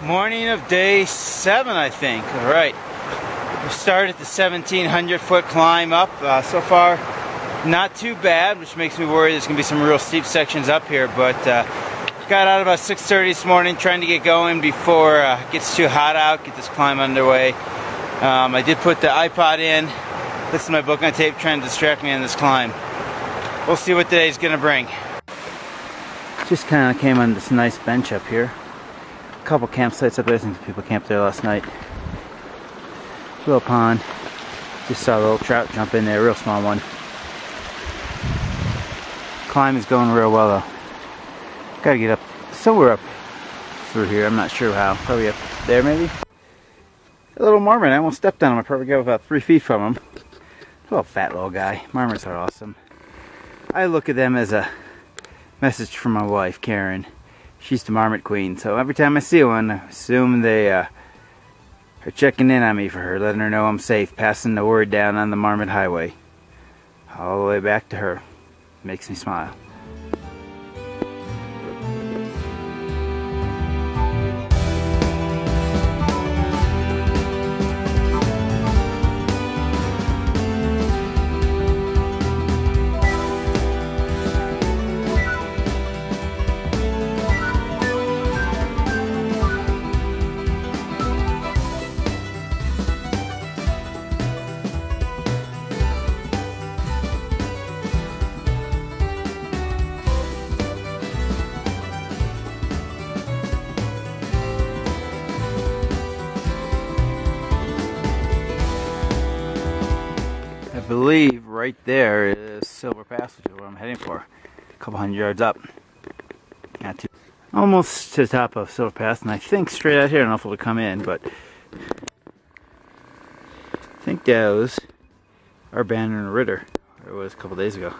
Morning of day 7, I think. Alright, we started the 1,700-foot climb up. So far, not too bad, which makes me worry there's going to be some real steep sections up here. But got out about 6:30 this morning, trying to get going before it gets too hot out, get this climb underway. I did put the iPod in, listen to my book on tape, trying to distract me on this climb. We'll see what today's going to bring. Just kind of came on this nice bench up here. A couple campsites up there. I think people camped there last night. Little pond. Just saw a little trout jump in there, real small one. Climb is going real well though. Gotta get up somewhere up through here. I'm not sure how. Probably up there maybe. A little marmot. I almost stepped on him. I probably got about 3 feet from him. A little fat little guy. Marmots are awesome. I look at them as a message from my wife, Karen. She's the marmot queen, so every time I see one, I assume they are checking in on me for her, letting her know I'm safe, passing the word down on the marmot highway. All the way back to her. Makes me smile. I believe right there is Silver Pass, which is what I'm heading for. A couple hundred yards up. Not too. Almost to the top of Silver Pass, and I think straight out here, I don't know if it'll come in, but I think those are Banner and Ritter. It was a couple days ago.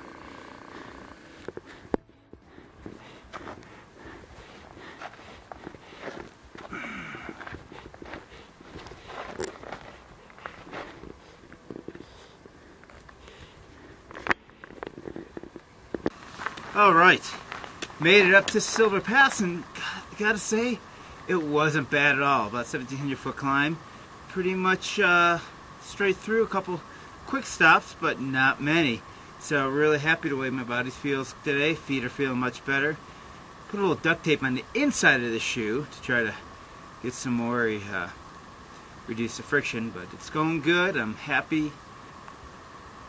Alright, made it up to Silver Pass, and gotta say, it wasn't bad at all. About 1,700-foot climb, pretty much straight through. A couple quick stops, but not many. So really happy the way my body feels today. Feet are feeling much better. Put a little duct tape on the inside of the shoe to try to get some more, reduce the friction, but it's going good. I'm happy.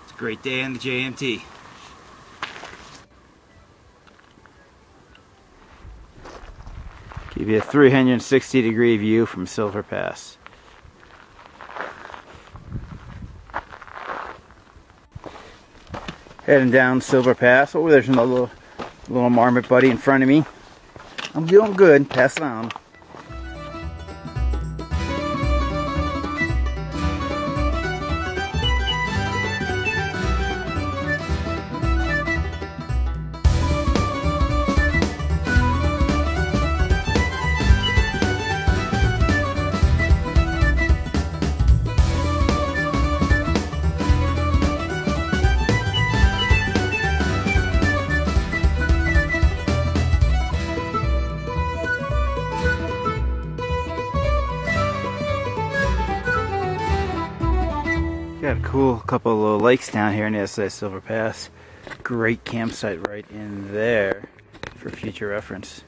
It's a great day on the JMT. Give you a 360-degree view from Silver Pass. Heading down Silver Pass. Oh, there's another little marmot buddy in front of me. I'm doing good. Pass it on. Got a cool couple of little lakes down here in the Silver Pass. Great campsite right in there for future reference.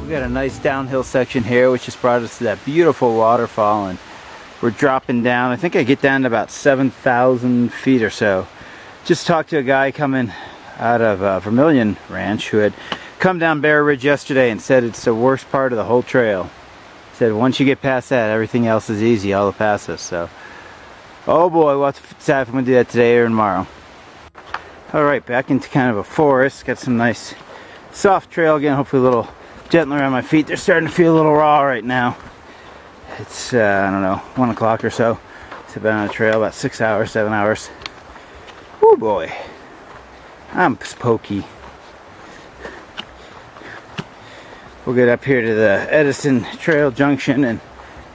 We got a nice downhill section here, which just brought us to that beautiful waterfall, and we're dropping down. I think I get down to about 7,000 feet or so. Just talked to a guy coming out of Vermilion Ranch who had come down Bear Ridge yesterday and said it's the worst part of the whole trail. Said once you get past that, everything else is easy, all the passes. So Oh boy, we'll have to decide if I'm going to do that today or tomorrow. Alright, back into kind of a forest. Got some nice soft trail again, hopefully a little gentler on my feet. They're starting to feel a little raw right now. It's, I don't know, 1 o'clock or so. I've been on a trail about 6 hours, 7 hours. Oh boy, I'm pokey. We'll get up here to the Edison Trail Junction and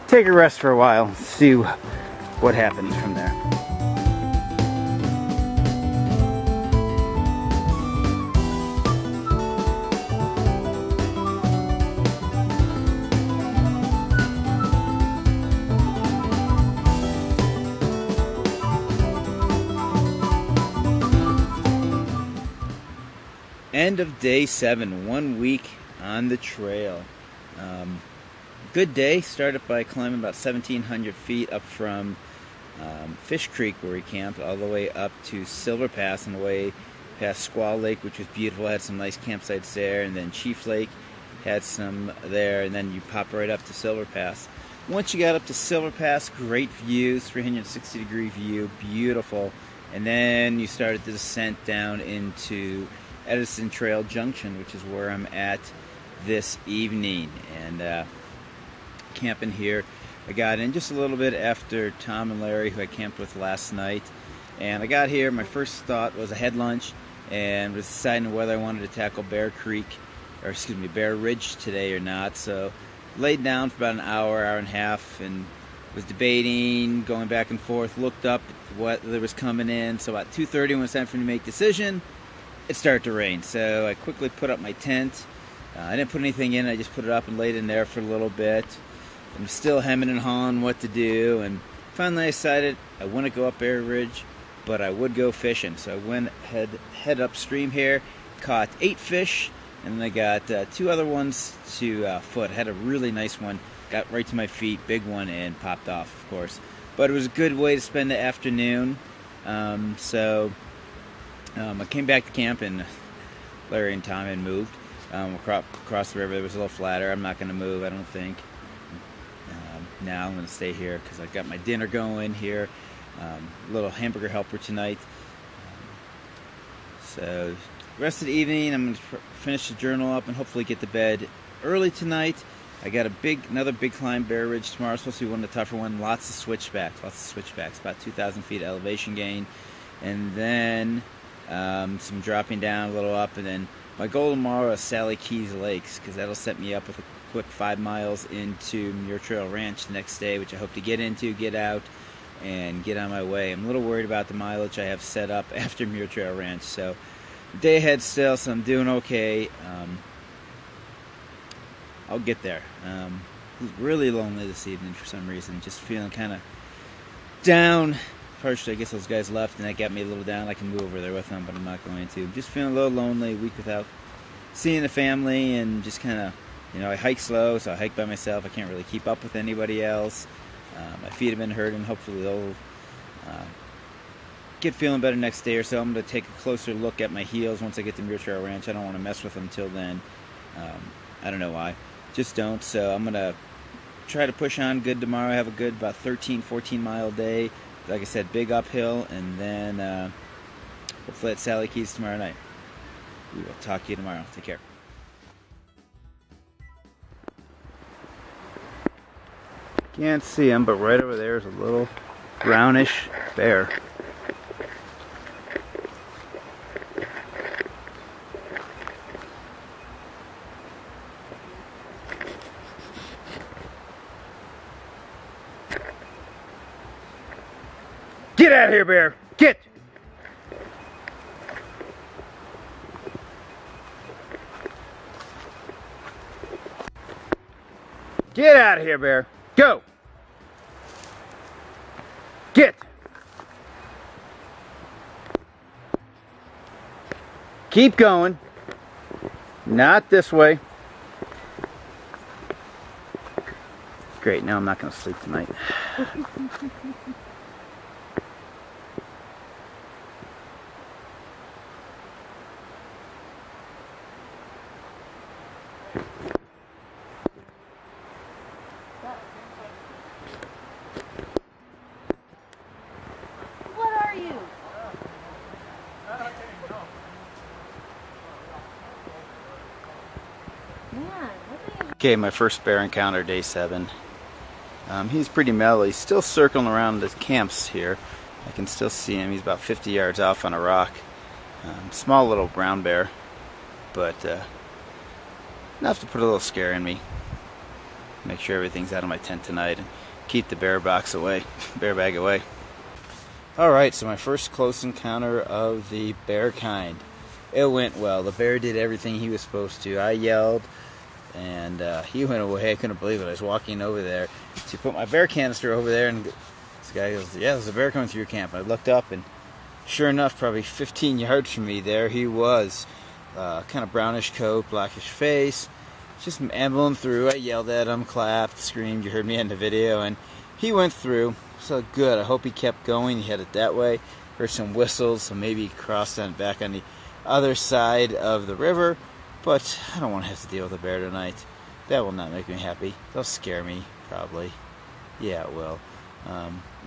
take a rest for a while, see what happens from there. End of day 7, 1 week on the trail. Good day. Started by climbing about 1,700 feet up from Fish Creek, where we camped, all the way up to Silver Pass, and the way past Squaw Lake, which was beautiful. Had some nice campsites there, and then Chief Lake had some there, and then you pop right up to Silver Pass. Once you got up to Silver Pass, great views, 360-degree view, beautiful. And then you started the descent down into Edison Trail Junction, which is where I'm at this evening, and camping here. I got in just a little bit after Tom and Larry, who I camped with last night, and I got here. My first thought was I had lunch and was deciding whether I wanted to tackle Bear Ridge today or not. So laid down for about an hour, hour and a half, and was debating, going back and forth, looked up what there was coming in. So about 2:30, when it was time for me to make a decision, it started to rain. So I quickly put up my tent. I didn't put anything in, I just put it up and laid in there for a little bit. I'm still hemming and hawing what to do, and finally I decided I want to go up Bear Ridge, but I would go fishing. So I went head upstream here, caught 8 fish, and then I got 2 other ones to foot. I had a really nice one, got right to my feet, big one, and popped off, of course. But it was a good way to spend the afternoon. I came back to camp, and Larry and Tom had moved. Across the river, it was a little flatter. I'm not going to move, I don't think. Now I'm going to stay here because I've got my dinner going here. A little hamburger helper tonight. So the rest of the evening, I'm going to finish the journal up and hopefully get to bed early tonight. I got another big climb, Bear Ridge tomorrow. It's supposed to be one of the tougher ones. Lots of switchbacks, about 2,000 feet elevation gain, and then some dropping down a little up, and then my goal tomorrow is Sally Keys Lakes, because that'll set me up with a quick 5 miles into Muir Trail Ranch the next day, which I hope to get into, get out, and get on my way. I'm a little worried about the mileage I have set up after Muir Trail Ranch, so day ahead still, so I'm doing okay. I'll get there. Really lonely this evening for some reason, just feeling kind of down. Partially, I guess those guys left, and that got me a little down. I can move over there with them, but I'm not going to. Just feeling a little lonely, a week without seeing the family, and just kind of, I hike slow, so I hike by myself. I can't really keep up with anybody else. My feet have been hurting. Hopefully they'll get feeling better next day or so. I'm going to take a closer look at my heels once I get to Muir Trail Ranch. I don't want to mess with them till then. I don't know why. Just don't. So I'm going to try to push on good tomorrow. I have a good about 13, 14 mile day. Like I said, big uphill, and then hopefully at Sally Keys tomorrow night. We will talk to you tomorrow. Take care. Can't see him, but right over there is a little brownish bear. Get out of here, bear! Get! Get out of here, bear! Go! Get! Keep going. Not this way. Great, now I'm not going to sleep tonight. Okay, my first bear encounter, day 7. He's pretty mellow. He's still circling around the camps here. I can still see him. He's about 50 yards off on a rock. Small little brown bear, but enough to put a little scare in me. Make sure everything's out of my tent tonight and keep the bear box away, bear bag away. Alright, so my first close encounter of the bear kind. It went well. The bear did everything he was supposed to. I yelled, and he went away. I couldn't believe it. I was walking over there to put my bear canister over there, and this guy goes, "Yeah, there's a bear coming through your camp." I looked up, and sure enough, probably 15 yards from me, there he was. Kind of brownish coat, blackish face, just ambling through. I yelled at him, clapped, screamed. You heard me in the video, and he went through. So good. I hope he kept going. He headed that way. Heard some whistles, so maybe he crossed on back on the other side of the river. But I don't want to have to deal with a bear tonight. That will not make me happy. They'll scare me, probably. Yeah, it will.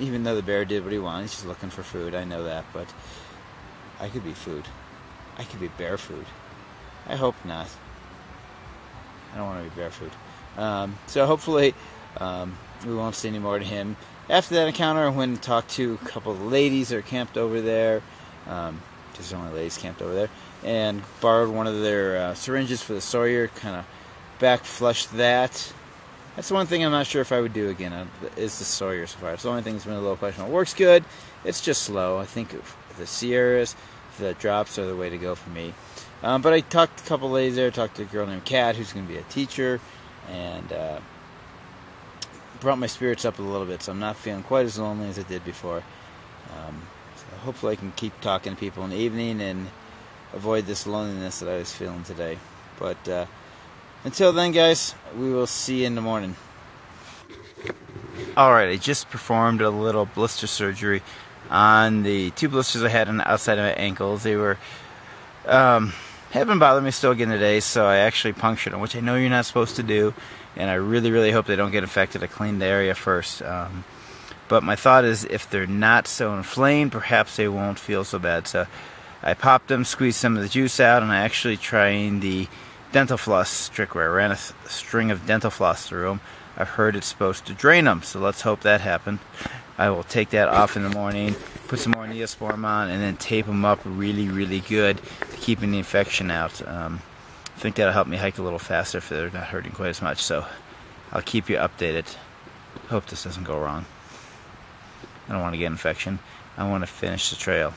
Even though the bear did what he wanted, he's just looking for food. I know that, but I could be food. I could be bear food. I hope not. I don't want to be bear food. So hopefully we won't see any more of him. After that encounter, I went and talked to a couple of ladies that are camped over there. Just only ladies camped over there. And borrowed one of their syringes for the Sawyer. Kind of back flushed that. That's the one thing I'm not sure if I would do again, is the Sawyer so far. It's the only thing that's been a little questionable. It works good. It's just slow. I think the Sierras, the drops are the way to go for me. But I talked to a couple ladies there. Talked to a girl named Kat, who's going to be a teacher. And brought my spirits up a little bit, so I'm not feeling quite as lonely as I did before. So hopefully I can keep talking to people in the evening and avoid this loneliness that I was feeling today. But until then, guys, we will see you in the morning. Alright, I just performed a little blister surgery on the 2 blisters I had on the outside of my ankles. They were have been bothering me still again today, so I actually punctured them, which I know you're not supposed to do, and I really, really hope they don't get infected. I cleaned the area first. But my thought is, if they're not so inflamed, perhaps they won't feel so bad. So I popped them, squeezed some of the juice out, and I actually tried the dental floss trick where I ran a string of dental floss through them. I've heard it's supposed to drain them, so let's hope that happened. I will take that off in the morning, put some more Neosporin on, and then tape them up really, really good to keep the infection out. I think that'll help me hike a little faster if they're not hurting quite as much. So I'll keep you updated. Hope this doesn't go wrong. I don't want to get infection. I want to finish the trail.